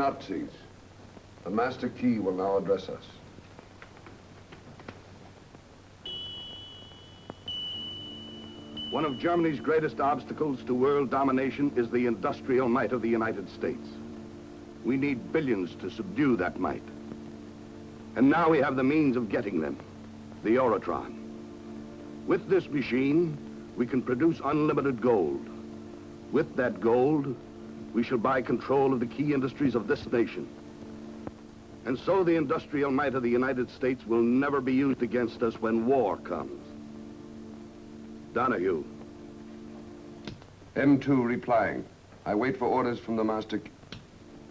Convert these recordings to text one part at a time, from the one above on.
Nazis. The master key will now address us. One of Germany's greatest obstacles to world domination is the industrial might of the United States. We need billions to subdue that might. And now we have the means of getting them, the Orotron. With this machine, we can produce unlimited gold. With that gold, we shall buy control of the key industries of this nation. And so the industrial might of the United States will never be used against us when war comes. Donahue. M2 replying. I wait for orders from the master.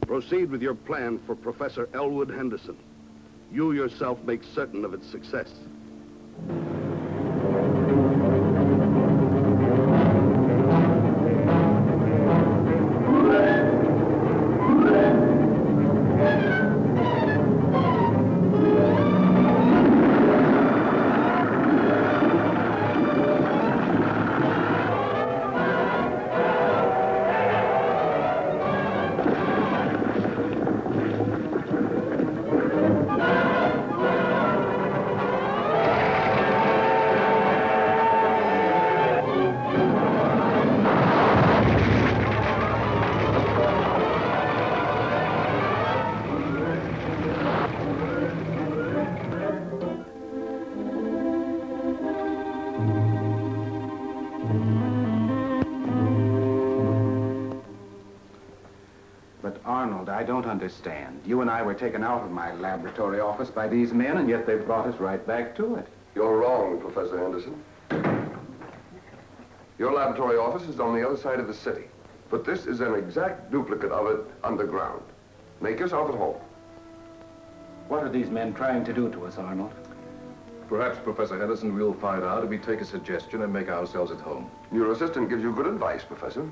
Proceed with your plan for Professor Elwood Henderson. You yourself make certain of its success. I don't understand. You and I were taken out of my laboratory office by these men, and yet they brought us right back to it. You're wrong, Professor Henderson. Your laboratory office is on the other side of the city, but this is an exact duplicate of it underground. Make yourself at home. What are these men trying to do to us, Arnold? Perhaps, Professor Henderson, we'll find out if we take a suggestion and make ourselves at home. Your assistant gives you good advice, Professor.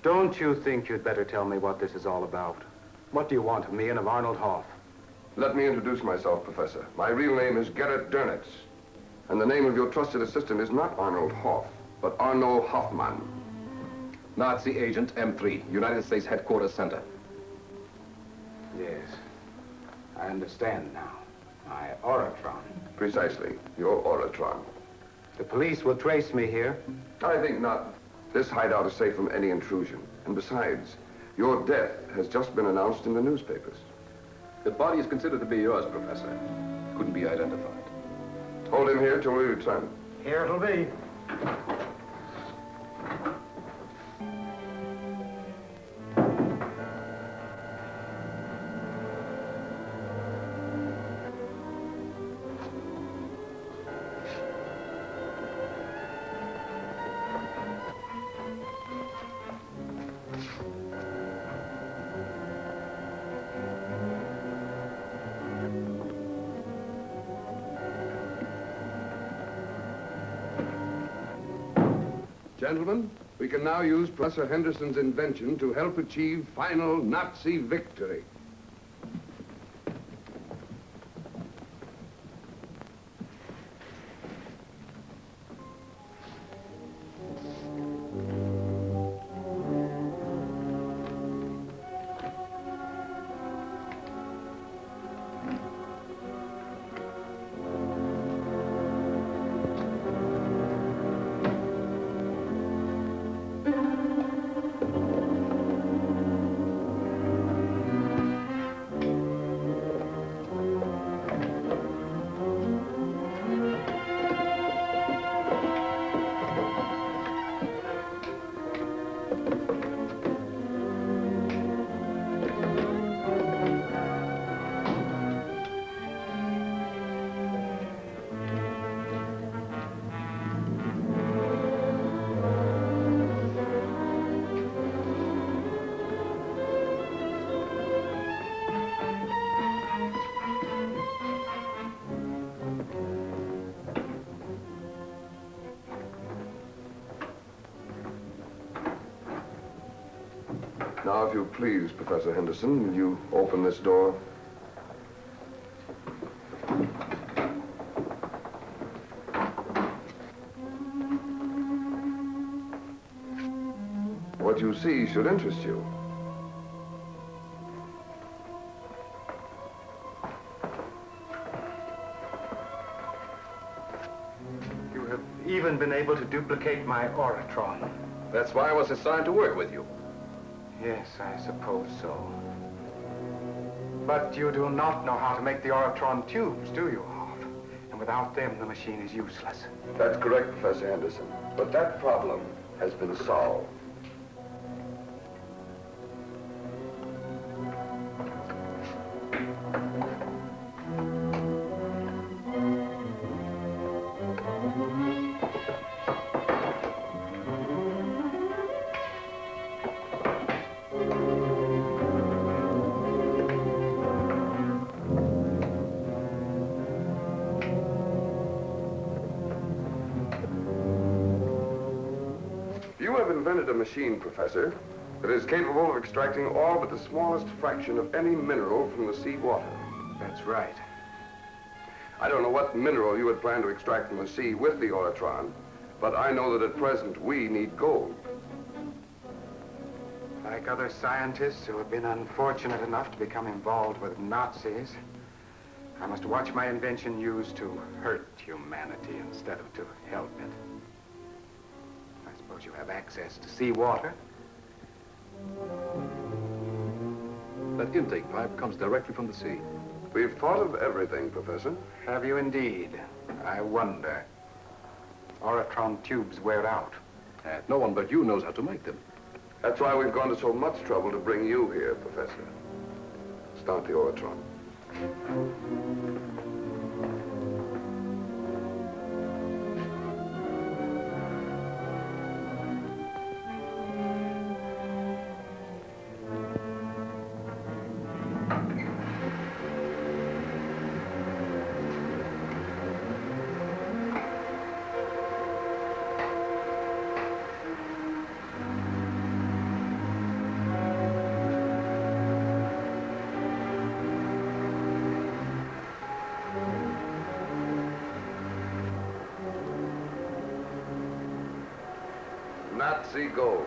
Don't you think you'd better tell me what this is all about? What do you want of me and of Arnold Hoff? Let me introduce myself, Professor. My real name is Gerrit Dönitz. And the name of your trusted assistant is not Arnold Hoff, but Arno Hoffman. Nazi agent, M3, United States Headquarters Center. Yes, I understand now. My Orotron. Precisely, your Orotron. The police will trace me here. I think not. This hideout is safe from any intrusion. And besides, your death has just been announced in the newspapers. The body is considered to be yours, Professor. Couldn't be identified. Hold him here till we return. Here it'll be. Gentlemen, we can now use Professor Henderson's invention to help achieve final Nazi victory. Now, if you please, Professor Henderson, will you open this door? what you see should interest you. You have even been able to duplicate my Orotron. That's why I was assigned to work with you. Yes, I suppose so. But you do not know how to make the Orotron tubes, do you, Hoff? And without them, the machine is useless. That's correct, Professor Henderson. But that problem has been solved. You have invented a machine, Professor, that is capable of extracting all but the smallest fraction of any mineral from the sea water. That's right. I don't know what mineral you would plan to extract from the sea with the Orotron, but I know that at present we need gold. Like other scientists who have been unfortunate enough to become involved with Nazis, I must watch my invention used to hurt humanity instead of to help it. I suppose you have access to seawater. That intake pipe comes directly from the sea. We've thought of everything, Professor. Have you indeed? I wonder. Orotron tubes wear out. And no one but you knows how to make them. That's why we've gone to so much trouble to bring you here, Professor. Start the Orotron. Nazi gold.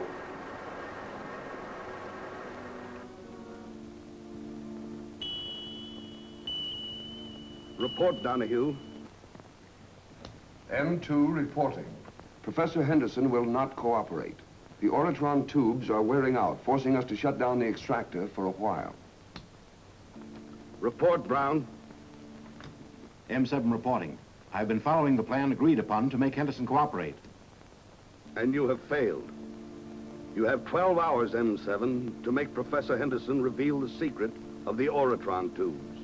Report, Donahue. M2 reporting. Professor Henderson will not cooperate. The Orotron tubes are wearing out, forcing us to shut down the extractor for a while. Report, Brown. M7 reporting. I've been following the plan agreed upon to make Henderson cooperate. And you have failed. You have 12 hours, M7, to make Professor Henderson reveal the secret of the Orotron tubes.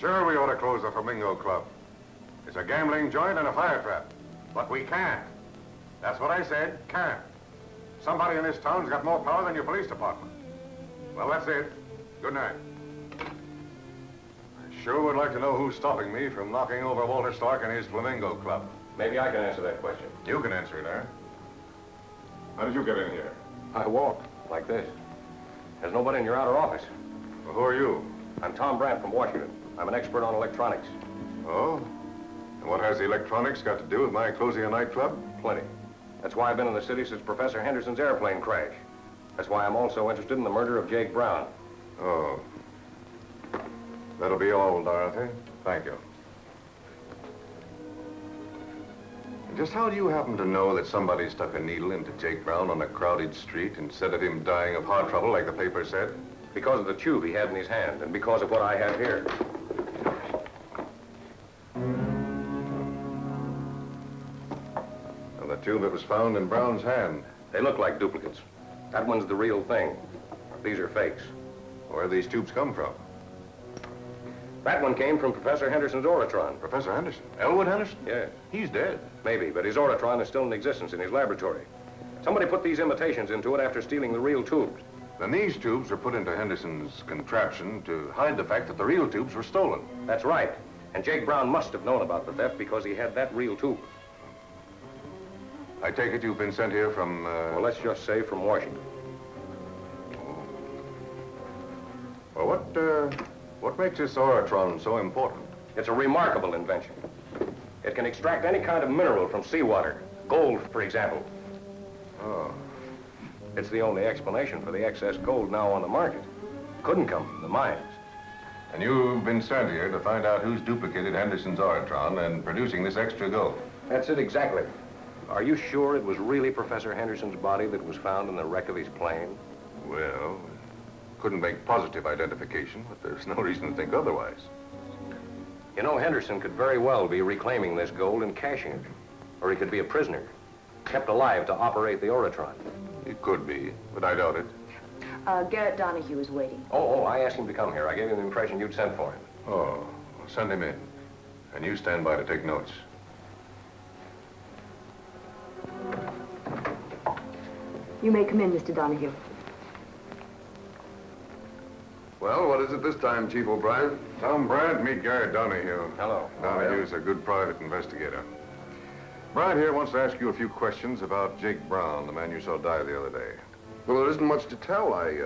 Sure, we ought to close the Flamingo Club. It's a gambling joint and a fire trap. But we can't. That's what I said, can't. Somebody in this town's got more power than your police department. Well, that's it. Good night. I sure would like to know who's stopping me from knocking over Walter Stark and his Flamingo Club. Maybe I can answer that question. You can answer it, eh? How did you get in here? I walked like this. There's nobody in your outer office. Well, who are you? I'm Tom Brant from Washington. I'm an expert on electronics. Oh? And what has the electronics got to do with my closing a nightclub? Plenty. That's why I've been in the city since Professor Henderson's airplane crash. That's why I'm also interested in the murder of Jake Brown. Oh. That'll be all, Dorothy. Thank you. Just how do you happen to know that somebody stuck a needle into Jake Brown on a crowded street instead of him dying of heart trouble like the paper said? Because of the tube he had in his hand, and because of what I have here. And the tube that was found in Brown's hand. They look like duplicates. That one's the real thing. These are fakes. Where these tubes come from? That one came from Professor Henderson's Orotron. Professor Henderson? Elwood Henderson? Yes. He's dead. Maybe, but his Orotron is still in existence in his laboratory. Somebody put these imitations into it after stealing the real tubes. Then these tubes were put into Henderson's contraption to hide the fact that the real tubes were stolen. That's right. And Jake Brown must have known about the theft because he had that real tube. I take it you've been sent here from, Well, let's just say from Washington. Well, what makes this Orotron so important? It's a remarkable invention. It can extract any kind of mineral from seawater. Gold, for example. Oh. It's the only explanation for the excess gold now on the market. Couldn't come from the mines. And you've been sent here to find out who's duplicated Henderson's Orotron and producing this extra gold. That's it exactly. Are you sure it was really Professor Henderson's body that was found in the wreck of his plane? Well, couldn't make positive identification, but there's no reason to think otherwise. You know, Henderson could very well be reclaiming this gold and cashing it. Or he could be a prisoner, kept alive to operate the Orotron. It could be, but I doubt it. Garrett Donahue is waiting. Oh, I asked him to come here. I gave him the impression you'd sent for him. Oh, well, send him in. And you stand by to take notes. You may come in, Mr. Donahue. Well, what is it this time, Chief O'Brien? Tom Brant, meet Garrett Donahue. Hello. Donahue's a good private investigator. Brant here wants to ask you a few questions about Jake Brown, the man you saw die the other day. Well, there isn't much to tell. I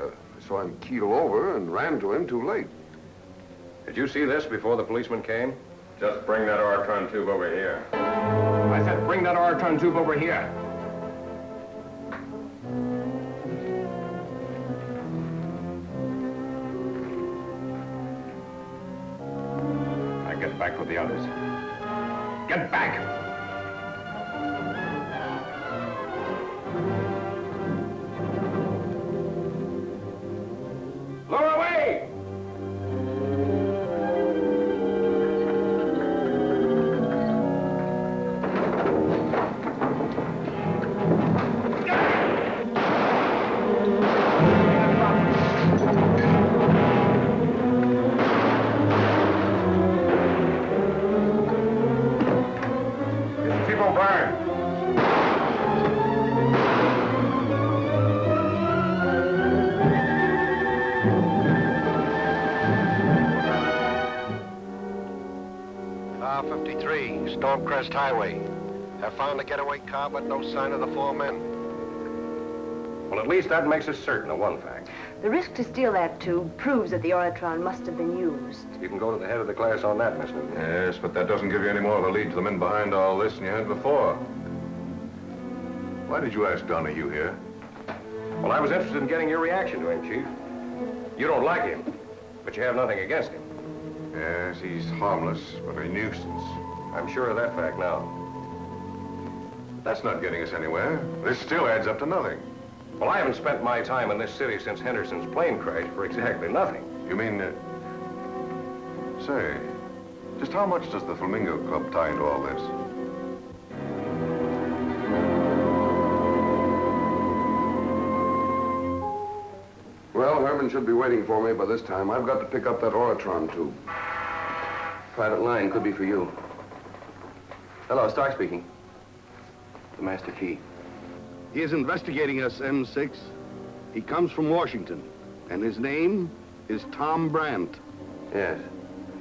saw him keel over and ran to him too late. Did you see this before the policeman came? Just bring that Orotron tube over here. I said bring that Orotron tube over here. Now get back with the others. Get back! Lower away! It's Chief O'Brien. R53, Stormcrest Highway. Have found the getaway car, but no sign of the 4 men. Well, at least that makes us certain of one fact. The risk to steal that tube proves that the Orotron must have been used. You can go to the head of the class on that, Miss Newton. Yes, but that doesn't give you any more of a lead to the men behind all this than you had before. Why did you ask Donahue here? Well, I was interested in getting your reaction to him, Chief. You don't like him, but you have nothing against him. Yes, he's harmless, but a nuisance. I'm sure of that fact now. That's not getting us anywhere. This still adds up to nothing. Well, I haven't spent my time in this city since Henderson's plane crashed for exactly nothing. You mean, say, just how much does the Flamingo Club tie into all this? Well, Herman should be waiting for me by this time. I've got to pick up that Orotron tube. Private line could be for you. Hello, Stark speaking. The master key. He is investigating us, M6. He comes from Washington, and his name is Tom Brant. Yes.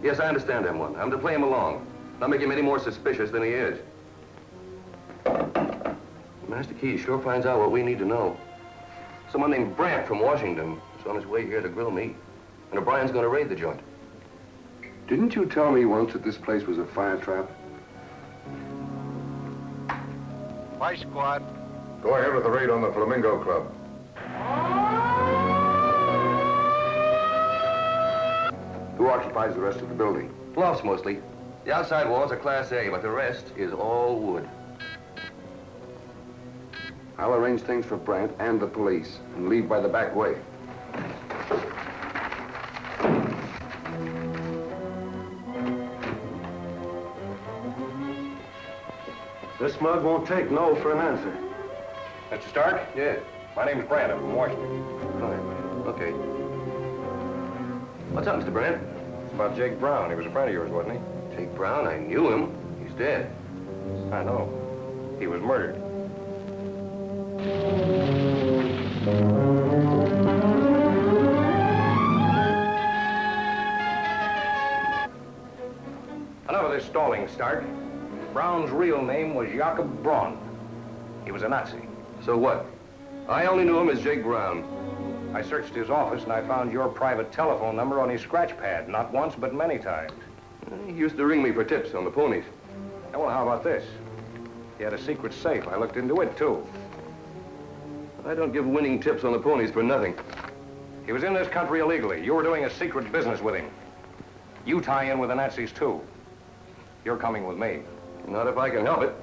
Yes, I understand M1. I'm to play him along. Not make him any more suspicious than he is. Master Key sure finds out what we need to know. Someone named Brant from Washington is on his way here to grill me. And O'Brien's going to raid the joint. Didn't you tell me once that this place was a fire trap? Bye, squad. Go ahead with the raid on the Flamingo Club. Who occupies the rest of the building? Lofts mostly. The outside walls are Class A, but the rest is all wood. I'll arrange things for Brant and the police and leave by the back way. This mug won't take no for an answer. Mr. Stark? Yeah. My name's Brant. I'm from Washington. Fine. Okay. What's up, Mr. Brant? It's about Jake Brown. He was a friend of yours, wasn't Jake Brown, I knew him. He's dead. he? I know. He was murdered. Enough of this stalling, Stark. Brown's real name was Jakob Braun. He was a Nazi. So what? I only knew him as Jake Brown. I searched his office and I found your private telephone number on his scratch pad, not once, but many times. He used to ring me for tips on the ponies. Oh, well, how about this? He had a secret safe. I looked into it, too. I don't give winning tips on the ponies for nothing. He was in this country illegally. You were doing a secret business with him. You tie in with the Nazis, too. You're coming with me. Not if I can help it.